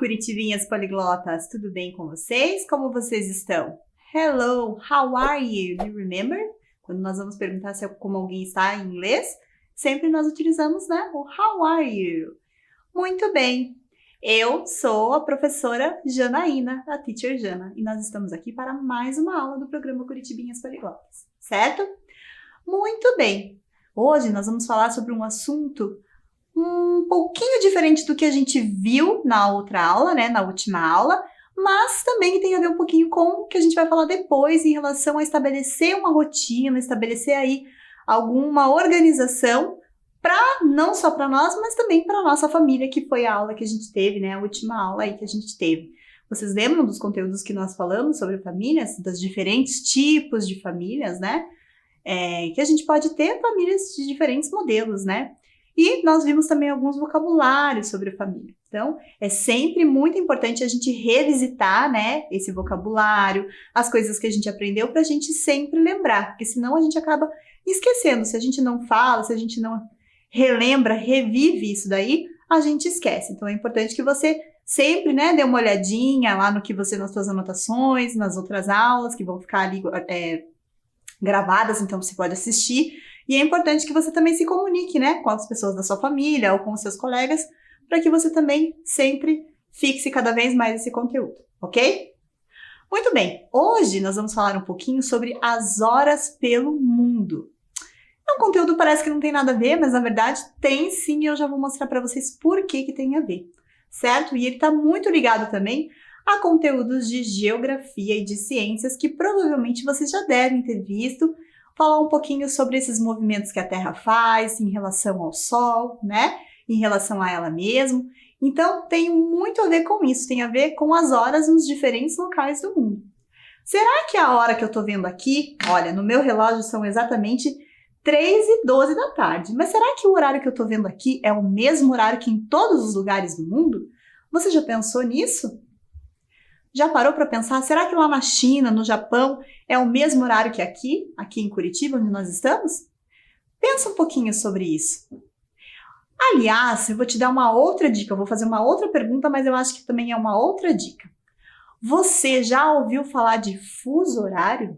Curitibinhas Poliglotas, tudo bem com vocês? Como vocês estão? Hello, how are you? Do you remember? Quando nós vamos perguntar como alguém está em inglês, sempre nós utilizamos, né, o how are you? Muito bem, eu sou a professora Janaína, a Teacher Jana, e nós estamos aqui para mais uma aula do programa Curitibinhas Poliglotas, certo? Muito bem, hoje nós vamos falar sobre um assunto um pouquinho diferente do que a gente viu na outra aula, né, na última aula, mas também tem a ver um pouquinho com o que a gente vai falar depois em relação a estabelecer uma rotina, estabelecer aí alguma organização para não só para nós, mas também para nossa família, que foi a aula que a gente teve, né, a última aula aí que a gente teve. Vocês lembram dos conteúdos que nós falamos sobre famílias, dos diferentes tipos de famílias, né? Que a gente pode ter famílias de diferentes modelos, né? E nós vimos também alguns vocabulários sobre a família. Então, é sempre muito importante a gente revisitar, né, esse vocabulário, as coisas que a gente aprendeu, para a gente sempre lembrar, porque senão a gente acaba esquecendo. Se a gente não fala, se a gente não relembra, revive isso daí, a gente esquece. Então, é importante que você sempre, né, dê uma olhadinha lá no que você, nas suas anotações, nas outras aulas, que vão ficar ali gravadas, então você pode assistir. E é importante que você também se comunique, né, com as pessoas da sua família ou com os seus colegas, para que você também sempre fixe cada vez mais esse conteúdo, ok? Muito bem, hoje nós vamos falar um pouquinho sobre as horas pelo mundo. É um conteúdo que parece que não tem nada a ver, mas na verdade tem sim, e eu já vou mostrar para vocês por que tem a ver, certo? E ele está muito ligado também a conteúdos de geografia e de ciências que provavelmente vocês já devem ter visto, falar um pouquinho sobre esses movimentos que a Terra faz em relação ao Sol, né? Em relação a ela mesma. Então, tem muito a ver com isso, tem a ver com as horas nos diferentes locais do mundo. Será que a hora que eu tô vendo aqui, olha, no meu relógio são exatamente 3h12 da tarde, mas será que o horário que eu tô vendo aqui é o mesmo horário que em todos os lugares do mundo? Você já pensou nisso? Já parou para pensar, será que lá na China, no Japão, é o mesmo horário que aqui em Curitiba, onde nós estamos? Pensa um pouquinho sobre isso. Aliás, eu vou te dar uma outra dica, eu vou fazer uma outra pergunta, mas eu acho que também é uma outra dica. Você já ouviu falar de fuso horário?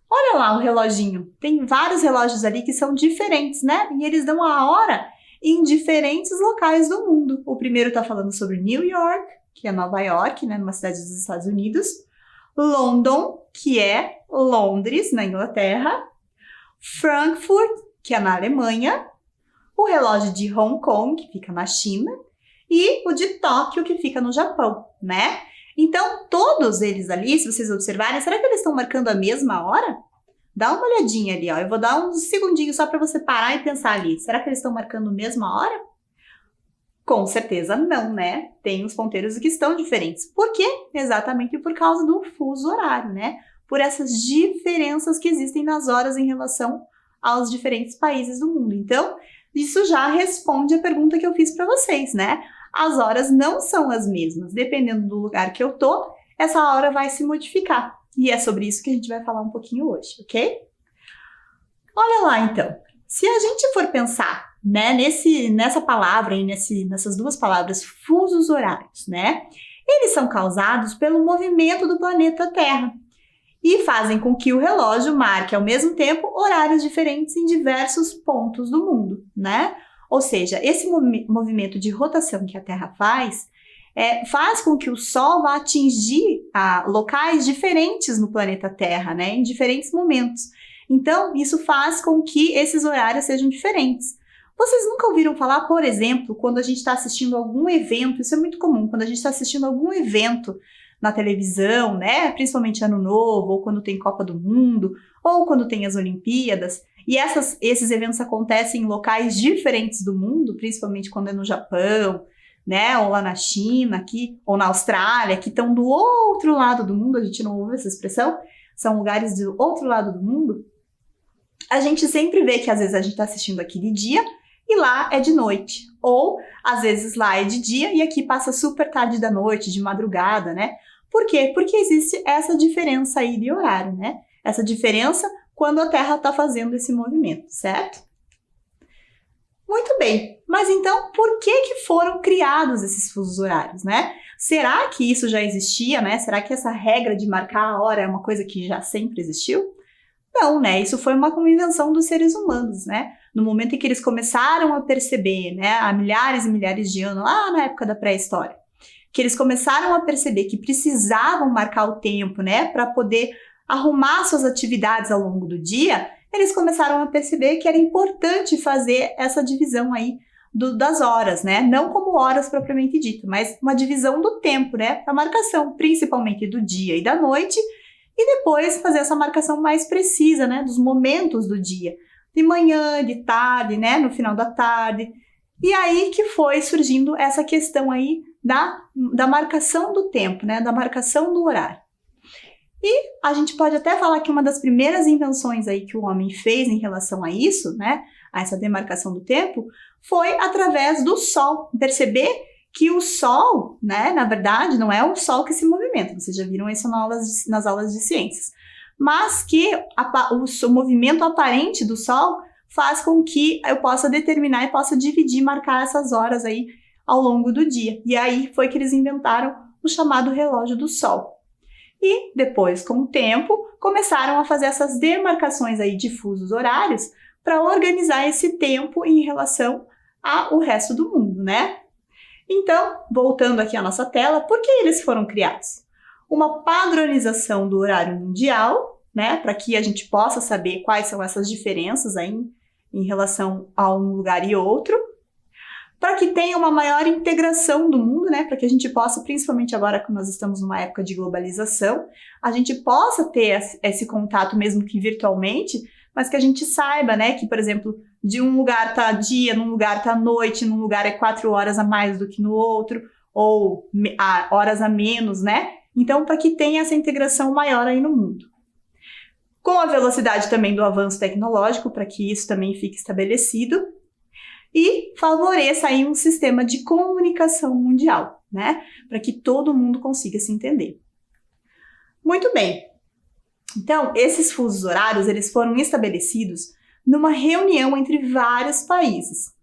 Olha lá o reloginho, tem vários relógios ali que são diferentes, né? E eles dão a hora em diferentes locais do mundo. O primeiro está falando sobre New York, que é Nova York, né, numa cidade dos Estados Unidos, London, que é Londres, na Inglaterra, Frankfurt, que é na Alemanha, o relógio de Hong Kong, que fica na China, e o de Tóquio, que fica no Japão, né? Então, todos eles ali, se vocês observarem, será que eles estão marcando a mesma hora? Dá uma olhadinha ali, ó. Eu vou dar uns segundinhos só para você parar e pensar ali. Será que eles estão marcando a mesma hora? Com certeza não, né? Tem os ponteiros que estão diferentes. Por quê? Exatamente por causa do fuso horário, né? Por essas diferenças que existem nas horas em relação aos diferentes países do mundo. Então, isso já responde a pergunta que eu fiz para vocês, né? As horas não são as mesmas. Dependendo do lugar que eu tô, essa hora vai se modificar. E é sobre isso que a gente vai falar um pouquinho hoje, ok? Olha lá, então. Se a gente for pensar, né, nessa palavra e nessas duas palavras, fusos horários, né? Eles são causados pelo movimento do planeta Terra e fazem com que o relógio marque ao mesmo tempo horários diferentes em diversos pontos do mundo, né? Ou seja, esse movimento de rotação que a Terra faz com que o Sol vá atingir locais diferentes no planeta Terra, né? Em diferentes momentos. Então, isso faz com que esses horários sejam diferentes. Vocês nunca ouviram falar, por exemplo, quando a gente está assistindo algum evento, isso é muito comum, quando a gente está assistindo algum evento na televisão, né, principalmente Ano Novo, ou quando tem Copa do Mundo, ou quando tem as Olimpíadas, e esses eventos acontecem em locais diferentes do mundo, principalmente quando é no Japão, né, ou lá na China, aqui, ou na Austrália, que estão do outro lado do mundo, a gente não ouve essa expressão, são lugares do outro lado do mundo. A gente sempre vê que às vezes a gente está assistindo aqui de dia e lá é de noite. Ou às vezes lá é de dia e aqui passa super tarde da noite, de madrugada, né? Por quê? Porque existe essa diferença aí de horário, né? Essa diferença quando a Terra está fazendo esse movimento, certo? Muito bem, mas então por que foram criados esses fusos horários, né? Será que isso já existia, né? Será que essa regra de marcar a hora é uma coisa que já sempre existiu? Não, né? Isso foi uma invenção dos seres humanos, né? No momento em que eles começaram a perceber, né, há milhares e milhares de anos, lá na época da pré-história, que eles começaram a perceber que precisavam marcar o tempo, né, para poder arrumar suas atividades ao longo do dia, eles começaram a perceber que era importante fazer essa divisão aí das horas, né? Não como horas propriamente dito, mas uma divisão do tempo, né? A marcação, principalmente do dia e da noite, e depois fazer essa marcação mais precisa, né? Dos momentos do dia, de manhã, de tarde, né? No final da tarde. E aí que foi surgindo essa questão aí da marcação do tempo, né? Da marcação do horário. E a gente pode até falar que uma das primeiras invenções aí que o homem fez em relação a isso, né, a essa demarcação do tempo, foi através do Sol. Perceber que o Sol, né, na verdade, não é o Sol que se movimenta, vocês já viram isso nas aulas de ciências, mas que o movimento aparente do Sol faz com que eu possa determinar e possa dividir, marcar essas horas aí ao longo do dia. E aí foi que eles inventaram o chamado relógio do Sol. E depois, com o tempo, começaram a fazer essas demarcações aí de fusos horários para organizar esse tempo em relação ao resto do mundo, né? Então, voltando aqui à nossa tela, por que eles foram criados? Uma padronização do horário mundial, né? Para que a gente possa saber quais são essas diferenças aí em relação a um lugar e outro. Para que tenha uma maior integração do mundo, né? Para que a gente possa, principalmente agora que nós estamos numa época de globalização, a gente possa ter esse contato, mesmo que virtualmente, mas que a gente saiba, né? Que, por exemplo, de um lugar tá dia, num lugar tá noite, num lugar é 4 horas a mais do que no outro, ou horas a menos, né? Então, para que tenha essa integração maior aí no mundo. Com a velocidade também do avanço tecnológico, para que isso também fique estabelecido, e favoreça aí um sistema de comunicação mundial, né? Para que todo mundo consiga se entender. Muito bem. Então, esses fusos horários, eles foram estabelecidos numa reunião entre vários países.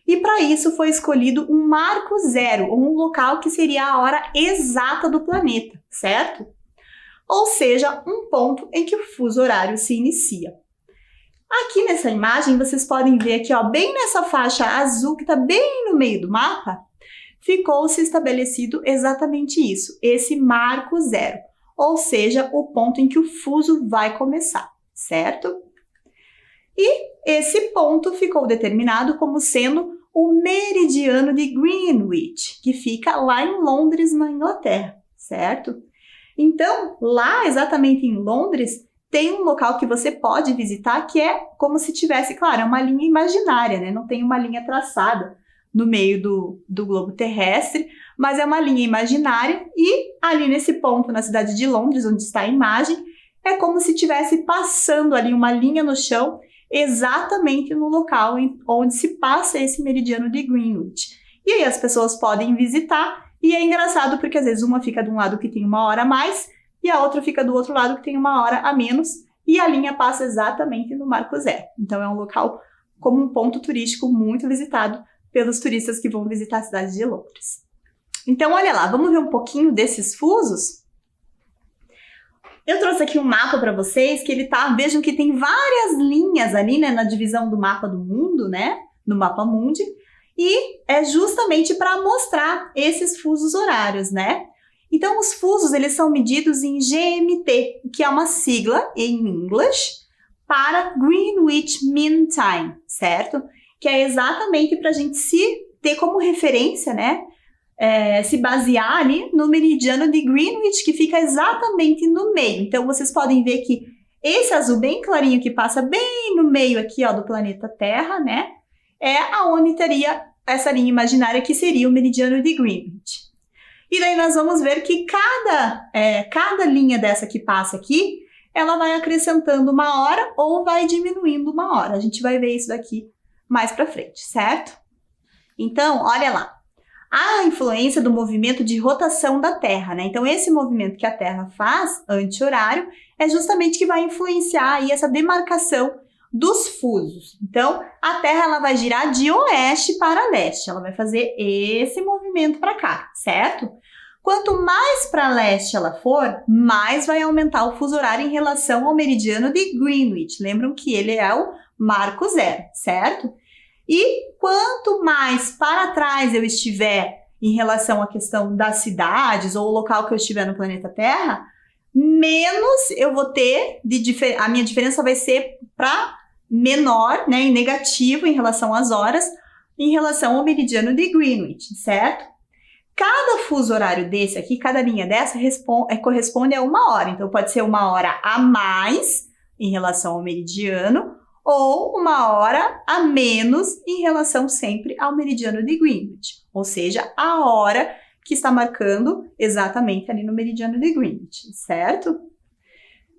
E para isso foi escolhido um marco zero, ou um local que seria a hora exata do planeta, certo? Ou seja, um ponto em que o fuso horário se inicia. Aqui nessa imagem, vocês podem ver aqui, ó, bem nessa faixa azul que está bem no meio do mapa, ficou-se estabelecido exatamente isso, esse marco zero, ou seja, o ponto em que o fuso vai começar, certo? E esse ponto ficou determinado como sendo o meridiano de Greenwich, que fica lá em Londres, na Inglaterra, certo? Então, lá exatamente em Londres, tem um local que você pode visitar que é como se tivesse, claro, é uma linha imaginária, né? Não tem uma linha traçada no meio do globo terrestre, mas é uma linha imaginária e ali nesse ponto, na cidade de Londres, onde está a imagem, é como se estivesse passando ali uma linha no chão exatamente no local onde se passa esse meridiano de Greenwich. E aí as pessoas podem visitar e é engraçado porque às vezes uma fica de um lado que tem 1 hora a mais e a outra fica do outro lado que tem 1 hora a menos, e a linha passa exatamente no marco zero. Então é um local como um ponto turístico muito visitado pelos turistas que vão visitar a cidade de Londres. Então olha lá, vamos ver um pouquinho desses fusos? Eu trouxe aqui um mapa para vocês, que vejam que tem várias linhas ali, né, na divisão do mapa do mundo, né, no mapa mundi, e é justamente para mostrar esses fusos horários, né? Então, os fusos, eles são medidos em GMT, que é uma sigla em inglês para Greenwich Mean Time, certo? Que é exatamente para a gente se ter como referência, né? Se basear ali no meridiano de Greenwich, que fica exatamente no meio. Então, vocês podem ver que esse azul bem clarinho, que passa bem no meio aqui, ó, do planeta Terra, né? É aonde teria essa linha imaginária que seria o meridiano de Greenwich. E daí nós vamos ver que cada linha dessa que passa aqui, ela vai acrescentando 1 hora ou vai diminuindo 1 hora. A gente vai ver isso daqui mais para frente, certo? Então, olha lá. A influência do movimento de rotação da Terra, né? Então, esse movimento que a Terra faz, anti-horário, é justamente que vai influenciar aí essa demarcação dos fusos. Então, a Terra ela vai girar de oeste para leste. Ela vai fazer esse movimento para cá, certo? Quanto mais para leste ela for, mais vai aumentar o fuso horário em relação ao meridiano de Greenwich. Lembram que ele é o marco zero, certo? E quanto mais para trás eu estiver em relação à questão das cidades ou o local que eu estiver no planeta Terra, menos eu vou ter, a minha diferença vai ser para menor, né, em negativo em relação às horas, em relação ao meridiano de Greenwich, certo? Cada fuso horário desse aqui, cada linha dessa corresponde a 1 hora. Então, pode ser 1 hora a mais em relação ao meridiano ou 1 hora a menos em relação sempre ao meridiano de Greenwich. Ou seja, a hora que está marcando exatamente ali no meridiano de Greenwich, certo?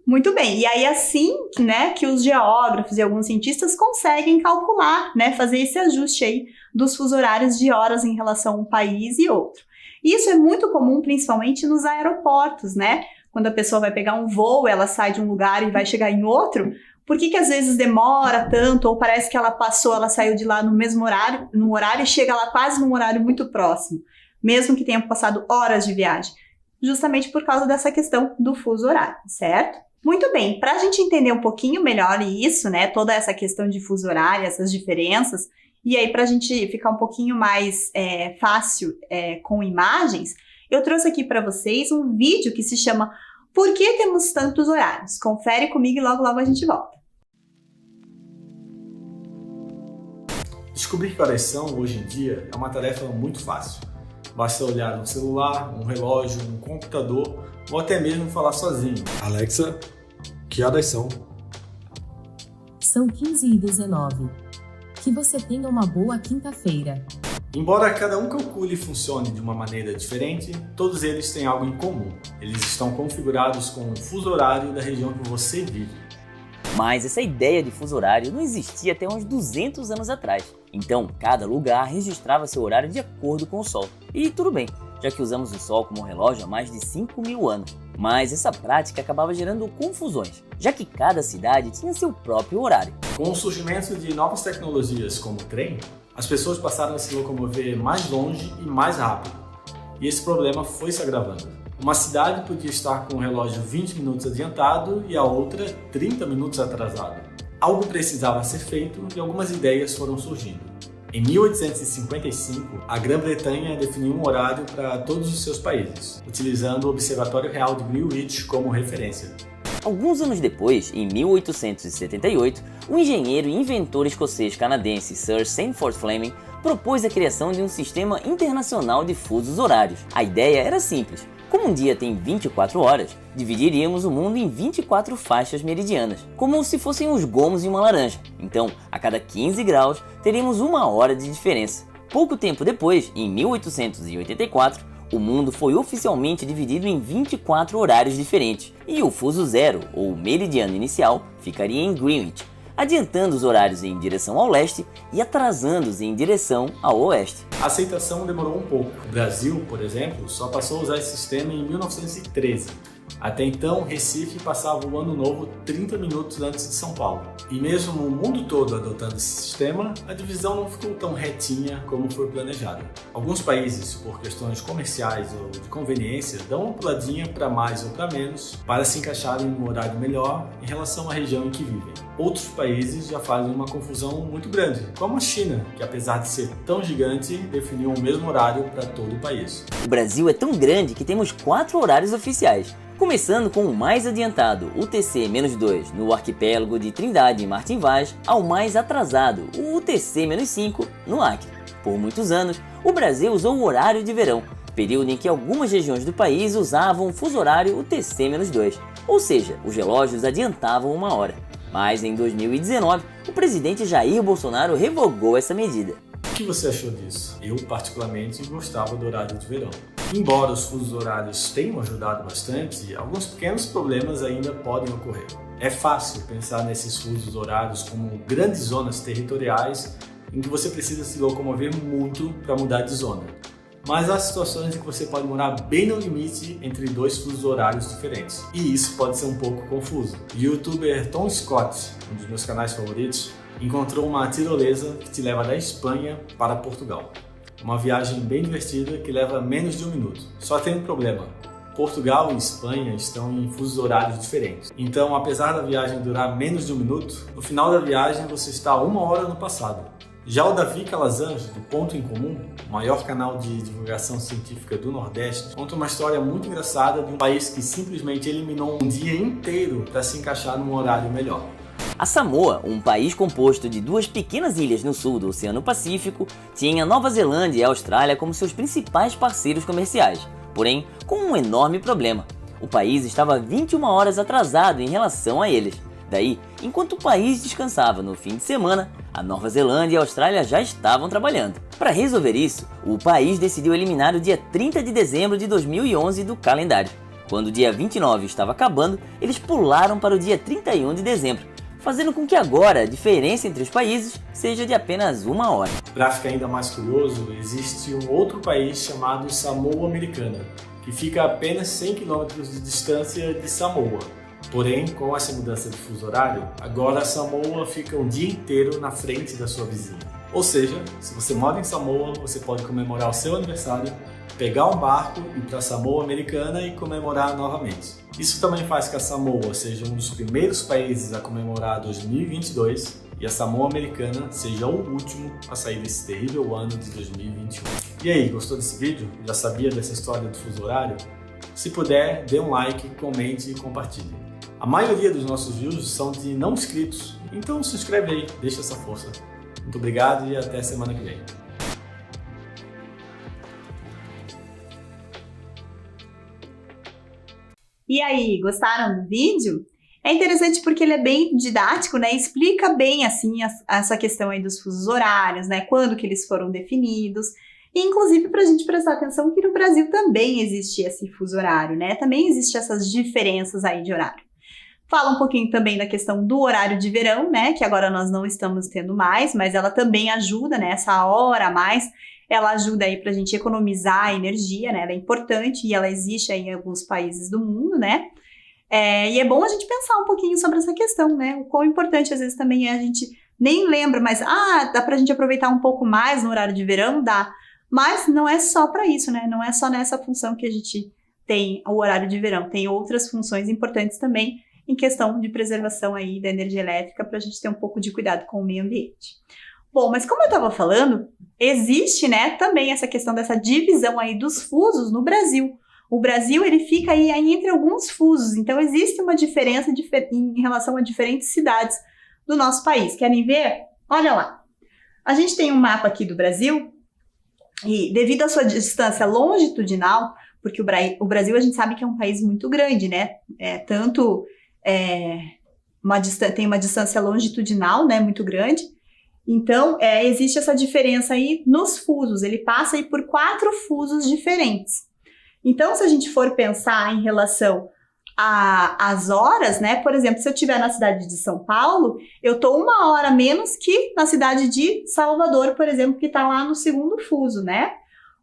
Muito bem, e aí assim, né, que os geógrafos e alguns cientistas conseguem calcular, né, fazer esse ajuste aí dos fusos horários de horas em relação a um país e outro. Isso é muito comum, principalmente nos aeroportos, né? Quando a pessoa vai pegar um voo, ela sai de um lugar e vai chegar em outro, por que às vezes demora tanto, ou parece que ela saiu de lá no mesmo horário, num horário e chega lá quase num horário muito próximo, mesmo que tenha passado horas de viagem, justamente por causa dessa questão do fuso horário, certo? Muito bem, para a gente entender um pouquinho melhor isso, né, toda essa questão de fuso horário, essas diferenças, e aí para a gente ficar um pouquinho mais fácil com imagens, eu trouxe aqui para vocês um vídeo que se chama Por que temos tantos horários? Confere comigo e logo logo a gente volta. Descobrir que horas são hoje em dia é uma tarefa muito fácil. Basta olhar um celular, um relógio, um computador ou até mesmo falar sozinho. Alexa, que horas são? São 15h19. Que você tenha uma boa quinta-feira. Embora cada um calcule e funcione de uma maneira diferente, todos eles têm algo em comum. Eles estão configurados com o fuso horário da região que você vive. Mas essa ideia de fuso horário não existia até uns 200 anos atrás. Então, cada lugar registrava seu horário de acordo com o Sol. E tudo bem, já que usamos o Sol como relógio há mais de 5.000 anos. Mas essa prática acabava gerando confusões, já que cada cidade tinha seu próprio horário. Com o surgimento de novas tecnologias como o trem, as pessoas passaram a se locomover mais longe e mais rápido. E esse problema foi se agravando. Uma cidade podia estar com o relógio 20 minutos adiantado e a outra 30 minutos atrasado. Algo precisava ser feito e algumas ideias foram surgindo. Em 1855, a Grã-Bretanha definiu um horário para todos os seus países, utilizando o Observatório Real de Greenwich como referência. Alguns anos depois, em 1878, o engenheiro e inventor escocês-canadense Sir Sandford Fleming propôs a criação de um sistema internacional de fusos horários. A ideia era simples. Como um dia tem 24 horas, dividiríamos o mundo em 24 faixas meridianas, como se fossem os gomos de uma laranja. Então, a cada 15 graus, teríamos 1 hora de diferença. Pouco tempo depois, em 1884, o mundo foi oficialmente dividido em 24 horários diferentes, e o fuso zero, ou meridiano inicial, ficaria em Greenwich, adiantando os horários em direção ao leste e atrasando-os em direção ao oeste. A aceitação demorou um pouco. O Brasil, por exemplo, só passou a usar esse sistema em 1913. Até então, Recife passava o Ano Novo 30 minutos antes de São Paulo. E mesmo o mundo todo adotando esse sistema, a divisão não ficou tão retinha como foi planejada. Alguns países, por questões comerciais ou de conveniência, dão uma puladinha para mais ou para menos para se encaixarem no horário melhor em relação à região em que vivem. Outros países já fazem uma confusão muito grande, como a China, que apesar de ser tão gigante, definiu o mesmo horário para todo o país. O Brasil é tão grande que temos 4 horários oficiais. Começando com o mais adiantado, o UTC-2, no arquipélago de Trindade e Martim Vaz, ao mais atrasado, o UTC-5, no Acre. Por muitos anos, o Brasil usou o horário de verão, período em que algumas regiões do país usavam o fuso horário UTC-2, ou seja, os relógios adiantavam 1 hora. Mas em 2019, o presidente Jair Bolsonaro revogou essa medida. O que você achou disso? Eu, particularmente, gostava do horário de verão. Embora os fusos horários tenham ajudado bastante, alguns pequenos problemas ainda podem ocorrer. É fácil pensar nesses fusos horários como grandes zonas territoriais em que você precisa se locomover muito para mudar de zona. Mas há situações em que você pode morar bem no limite entre dois fusos horários diferentes. E isso pode ser um pouco confuso. O youtuber Tom Scott, um dos meus canais favoritos, encontrou uma tirolesa que te leva da Espanha para Portugal. Uma viagem bem divertida que leva menos de 1 minuto. Só tem um problema. Portugal e Espanha estão em fusos horários diferentes. Então, apesar da viagem durar menos de 1 minuto, no final da viagem você está 1 hora no passado. Já o Davi Calazans, do Ponto em Comum, o maior canal de divulgação científica do Nordeste, conta uma história muito engraçada de um país que simplesmente eliminou um dia inteiro para se encaixar num horário melhor. A Samoa, um país composto de 2 pequenas ilhas no sul do Oceano Pacífico, tinha Nova Zelândia e Austrália como seus principais parceiros comerciais, porém com um enorme problema. O país estava 21 horas atrasado em relação a eles. Daí, enquanto o país descansava no fim de semana, a Nova Zelândia e a Austrália já estavam trabalhando. Para resolver isso, o país decidiu eliminar o dia 30 de dezembro de 2011 do calendário. Quando o dia 29 estava acabando, eles pularam para o dia 31 de dezembro, fazendo com que agora a diferença entre os países seja de apenas 1 hora. Para ficar ainda mais curioso, existe um outro país chamado Samoa Americana, que fica a apenas 100 km de distância de Samoa. Porém, com essa mudança de fuso horário, agora a Samoa fica um dia inteiro na frente da sua vizinha. Ou seja, se você mora em Samoa, você pode comemorar o seu aniversário, pegar um barco e ir para a Samoa Americana e comemorar novamente. Isso também faz que a Samoa seja um dos primeiros países a comemorar 2022 e a Samoa Americana seja o último a sair desse terrível ano de 2021. E aí, gostou desse vídeo? Já sabia dessa história do fuso horário? Se puder, dê um like, comente e compartilhe. A maioria dos nossos views são de não inscritos, então se inscreve aí, deixa essa força. Muito obrigado e até semana que vem. E aí, gostaram do vídeo? É interessante porque ele é bem didático, né? Explica bem, assim, essa questão aí dos fusos horários, né? Quando que eles foram definidos. E, inclusive, para a gente prestar atenção que no Brasil também existe esse fuso horário, né? Também existem essas diferenças aí de horário. Fala um pouquinho também da questão do horário de verão, né? Que agora nós não estamos tendo mais, mas ela também ajuda, né? Essa hora a mais, ela ajuda aí pra gente economizar energia, né? Ela é importante e ela existe aí em alguns países do mundo, né? E é bom a gente pensar um pouquinho sobre essa questão, né? O quão importante às vezes também é a gente nem lembra, mas dá pra gente aproveitar um pouco mais no horário de verão? Dá. Mas não é só para isso, né? Não é só nessa função que a gente tem o horário de verão. Tem outras funções importantes também em questão de preservação aí da energia elétrica para a gente ter um pouco de cuidado com o meio ambiente. Bom, mas como eu estava falando, existe, né, também essa questão dessa divisão aí dos fusos no Brasil. O Brasil, ele fica aí entre alguns fusos, então existe uma diferença em relação a diferentes cidades do nosso país. Querem ver? Olha lá. A gente tem um mapa aqui do Brasil e devido à sua distância longitudinal, porque o Brasil a gente sabe que é um país muito grande, né? Tem uma distância longitudinal, né, muito grande. Então, existe essa diferença aí nos fusos. Ele passa aí por 4 fusos diferentes. Então, se a gente for pensar em relação às horas, né, por exemplo, se eu estiver na cidade de São Paulo, eu estou 1 hora menos que na cidade de Salvador, por exemplo, que está lá no 2º fuso, né?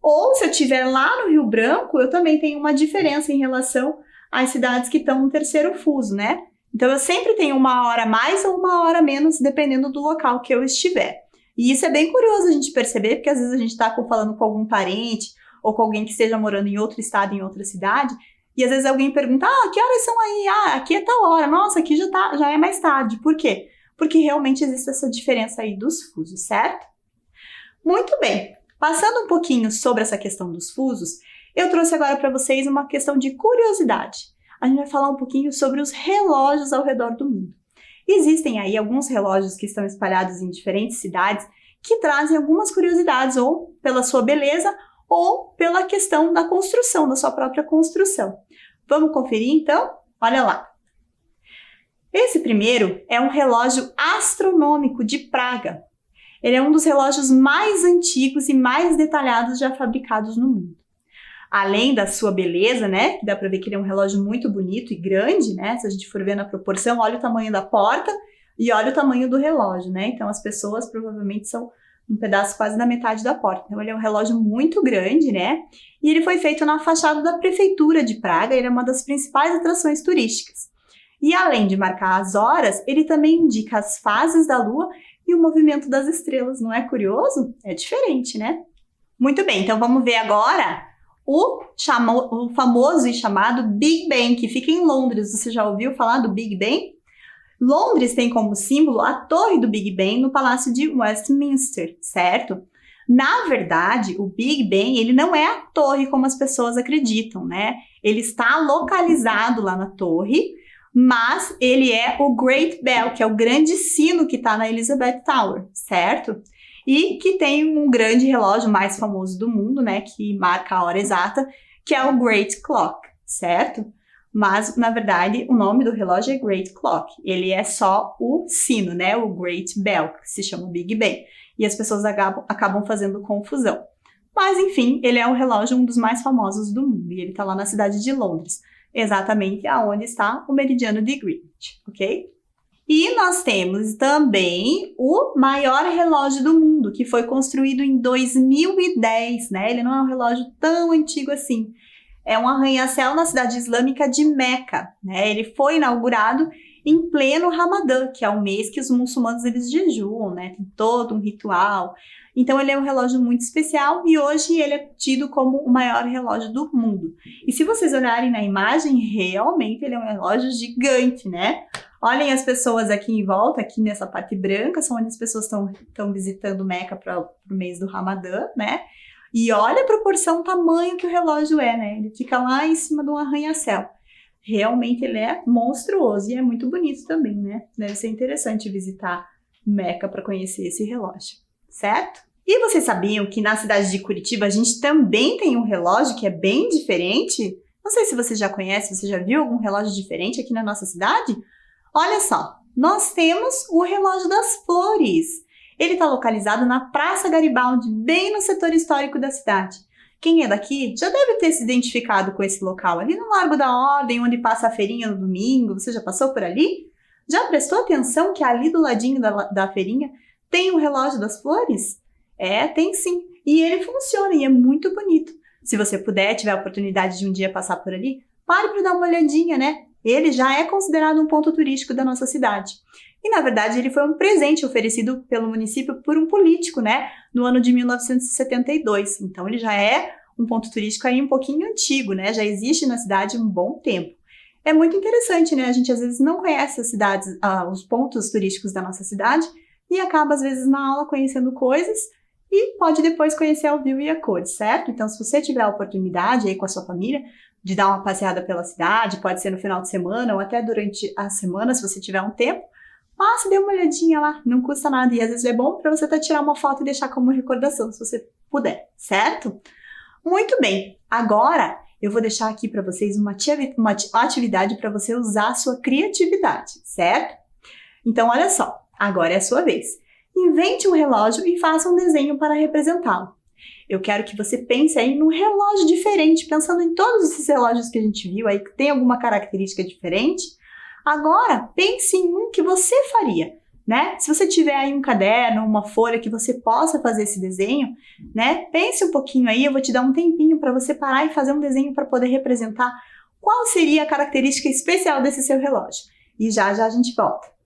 Ou se eu estiver lá no Rio Branco, eu também tenho uma diferença em relação às cidades que estão no 3º fuso, né? Então, eu sempre tenho 1 hora a mais ou 1 hora a menos, dependendo do local que eu estiver. E isso é bem curioso a gente perceber, porque às vezes a gente está falando com algum parente ou com alguém que esteja morando em outro estado, em outra cidade, e às vezes alguém pergunta, que horas são aí? Aqui é tal hora. Nossa, aqui já é mais tarde. Por quê? Porque realmente existe essa diferença aí dos fusos, certo? Muito bem. Passando um pouquinho sobre essa questão dos fusos, eu trouxe agora para vocês uma questão de curiosidade. A gente vai falar um pouquinho sobre os relógios ao redor do mundo. Existem aí alguns relógios que estão espalhados em diferentes cidades que trazem algumas curiosidades, ou pela sua beleza, ou pela questão da construção, da sua própria construção. Vamos conferir então? Olha lá. Esse primeiro é um relógio astronômico de Praga. Ele é um dos relógios mais antigos e mais detalhados já fabricados no mundo. Além da sua beleza, né, que dá para ver que ele é um relógio muito bonito e grande, né, se a gente for ver na proporção, olha o tamanho da porta e olha o tamanho do relógio, né, então as pessoas provavelmente são um pedaço quase da metade da porta. Então ele é um relógio muito grande, né? E ele foi feito na fachada da prefeitura de Praga, ele é uma das principais atrações turísticas. E além de marcar as horas, ele também indica as fases da lua e o movimento das estrelas. Não é curioso? É diferente, né? Muito bem, então vamos ver agora o famoso e chamado Big Ben, que fica em Londres. Você já ouviu falar do Big Ben? Londres tem como símbolo a torre do Big Ben no Palácio de Westminster, certo? Na verdade, o Big Ben, ele não é a torre como as pessoas acreditam, né? Ele está localizado lá na torre, mas ele é o Great Bell, que é o grande sino que está na Elizabeth Tower, certo? E que tem um grande relógio mais famoso do mundo, né? Que marca a hora exata, que é o Great Clock, certo? Mas, na verdade, o nome do relógio é Great Clock. Ele é só o sino, né? O Great Bell, que se chama Big Ben. E as pessoas acabam fazendo confusão. Mas, enfim, ele é um relógio, um dos mais famosos do mundo. E ele está lá na cidade de Londres, exatamente aonde está o meridiano de Greenwich, ok? E nós temos também o maior relógio do mundo, que foi construído em 2010, né? Ele não é um relógio tão antigo assim. É um arranha-céu na cidade islâmica de Meca, né? Ele foi inaugurado em pleno Ramadã, que é o mês que os muçulmanos eles jejuam, né? Tem todo um ritual. Então ele é um relógio muito especial e hoje ele é tido como o maior relógio do mundo. E se vocês olharem na imagem, realmente ele é um relógio gigante, né? Olhem as pessoas aqui em volta, aqui nessa parte branca, são onde as pessoas estão visitando Meca para o mês do Ramadã, né? E olha a proporção, o tamanho que o relógio é, né? Ele fica lá em cima de um arranha-céu. Realmente ele é monstruoso e é muito bonito também, né? Deve ser interessante visitar Meca para conhecer esse relógio, certo? E vocês sabiam que na cidade de Curitiba a gente também tem um relógio que é bem diferente? Não sei se você já conhece, você já viu algum relógio diferente aqui na nossa cidade? Olha só, nós temos o relógio das flores. Ele está localizado na Praça Garibaldi, bem no setor histórico da cidade. Quem é daqui já deve ter se identificado com esse local, ali no Largo da Ordem, onde passa a feirinha no domingo. Você já passou por ali? Já prestou atenção que ali do ladinho da feirinha tem o relógio das flores? É, tem sim. E ele funciona e é muito bonito. Se você puder, tiver a oportunidade de um dia passar por ali, pare para dar uma olhadinha, né? Ele já é considerado um ponto turístico da nossa cidade. E, na verdade, ele foi um presente oferecido pelo município por um político, né? No ano de 1972. Então, ele já é um ponto turístico aí um pouquinho antigo, né? Já existe na cidade há um bom tempo. É muito interessante, né? A gente, às vezes, não conhece as cidades, os pontos turísticos da nossa cidade e acaba, às vezes, na aula conhecendo coisas e pode depois conhecer ao vivo e a cores, certo? Então, se você tiver a oportunidade aí com a sua família de dar uma passeada pela cidade, pode ser no final de semana ou até durante a semana, se você tiver um tempo, passa, dê uma olhadinha lá, não custa nada. E às vezes é bom para você até tirar uma foto e deixar como recordação, se você puder, certo? Muito bem, agora eu vou deixar aqui para vocês uma atividade para você usar a sua criatividade, certo? Então, olha só, agora é a sua vez. Invente um relógio e faça um desenho para representá-lo. Eu quero que você pense aí num relógio diferente, pensando em todos esses relógios que a gente viu aí, que tem alguma característica diferente. Agora, pense em um que você faria, né? Se você tiver aí um caderno, uma folha que você possa fazer esse desenho, né? Pense um pouquinho aí, eu vou te dar um tempinho para você parar e fazer um desenho para poder representar qual seria a característica especial desse seu relógio. E já já a gente volta.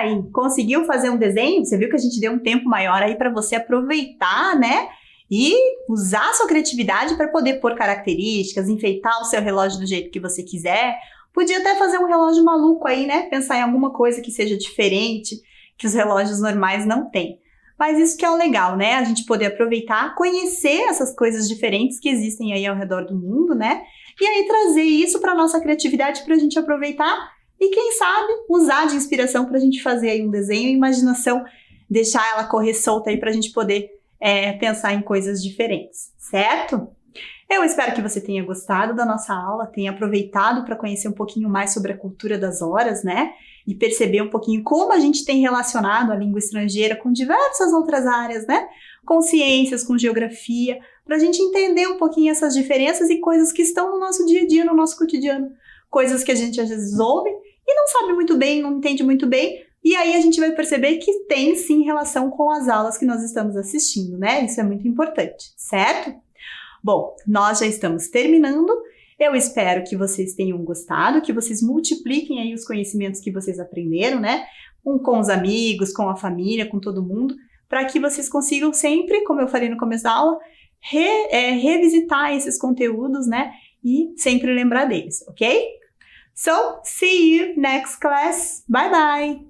aí? Conseguiu fazer um desenho? Você viu que a gente deu um tempo maior aí para você aproveitar, né? E usar a sua criatividade para poder pôr características, enfeitar o seu relógio do jeito que você quiser. Podia até fazer um relógio maluco aí, né? Pensar em alguma coisa que seja diferente, que os relógios normais não têm. Mas isso que é o legal, né? A gente poder aproveitar, conhecer essas coisas diferentes que existem aí ao redor do mundo, né? E aí trazer isso para nossa criatividade para a gente aproveitar e, quem sabe, usar de inspiração para a gente fazer aí um desenho, imaginação, deixar ela correr solta aí para a gente poder pensar em coisas diferentes, certo? Eu espero que você tenha gostado da nossa aula, tenha aproveitado para conhecer um pouquinho mais sobre a cultura das horas, né? E perceber um pouquinho como a gente tem relacionado a língua estrangeira com diversas outras áreas, né? Com ciências, com geografia, para a gente entender um pouquinho essas diferenças e coisas que estão no nosso dia a dia, no nosso cotidiano. Coisas que a gente às vezes ouve e não sabe muito bem, não entende muito bem, e aí a gente vai perceber que tem sim relação com as aulas que nós estamos assistindo, né? Isso é muito importante, certo? Bom, nós já estamos terminando. Eu espero que vocês tenham gostado, que vocês multipliquem aí os conhecimentos que vocês aprenderam, né? Com os amigos, com a família, com todo mundo, para que vocês consigam sempre, como eu falei no começo da aula, revisitar esses conteúdos, né? E sempre lembrar deles, ok? So, see you next class. Bye bye!